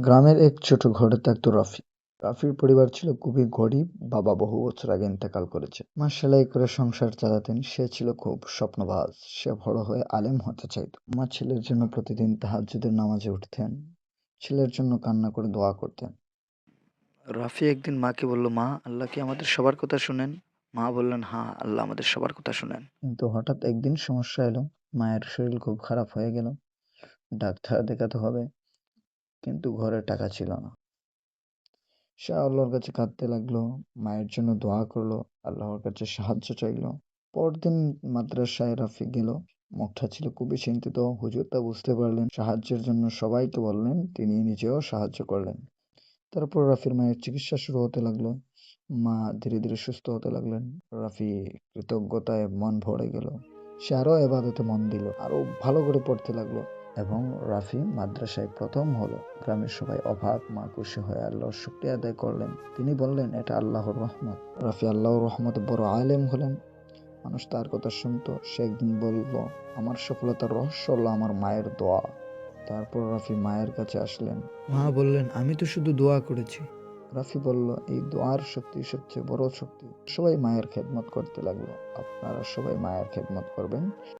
গ্রামের এক ছোট ঘরে থাকতো রাফি। রাফির পরিবার ছিল খুবই গরিব। বাবা বহু বছর আগে ইন্তেকাল করেছে। মা সেলাই করে সংসার চালাতেন। সে ছিল খুব স্বপ্নবাজ। সে বড় হয়ে আলেম হতে চাইত। মা ছেলের জন্য প্রতিদিন তাহাজ্জুদের নামাজে উঠতেন। ছেলের জন্য কান্না করে দোয়া করতেন। রাফি একদিন মাকে বলল, মা, আল্লাহ কি আমাদের সবার কথা শুনেন? মা বললেন, হ্যাঁ, আল্লাহ আমাদের সবার কথা শুনেন। কিন্তু হঠাৎ একদিন সমস্যা এলো। মায়ের শরীর খুব খারাপ হয়ে গেল। ডাক্তার দেখাতে হবে, কিন্তু ঘরে টাকা ছিল না। সে আল্লাহর কাছে কাঁদতে লাগলো, মায়ের জন্য দোয়া করলো, আল্লাহর কাছে সাহায্য চাইলো। পরদিন মাদ্রাসায় রাফি গেল। মুখটা ছিল খুবই চিন্তিত। হুজুর তা বুঝতে পারলেন, সাহায্যের জন্য সবাইকে বললেন, তিনি নিজেও সাহায্য করলেন। তারপর রাফির মায়ের চিকিৎসা শুরু হতে লাগলো। মা ধীরে ধীরে সুস্থ হতে লাগলেন। রাফি কৃতজ্ঞতায় মন ভরে গেল। সে আরো এবাদতে মন দিল, আরো ভালো করে পড়তে লাগলো। এবং রাফি মাদ্রাসায় প্রথম হলো। গ্রামের সবাই অবাক। মা খুশি হয়ে আল্লাহর শুকরিয়া আদায় করলেন। তিনি বললেন, এটা আল্লাহর রহমত। রাফি আল্লাহর রহমতে বড় আলেম হলেন। মানুষ তার কথা শুনতো। সে একদিন বলল, আমার সফলতার রহস্য হলো আমার মায়ের দোয়া। তারপর রাফি মায়ের কাছে আসলেন। মা বললেন, আমি তো শুধু দোয়া করেছি। রাফি বলল, এই দোয়ার শক্তি সবচেয়ে বড় শক্তি। সবাই মায়ের খেদমত করতে লাগলো। আপনারা সবাই মায়ের খেদমত করবেন।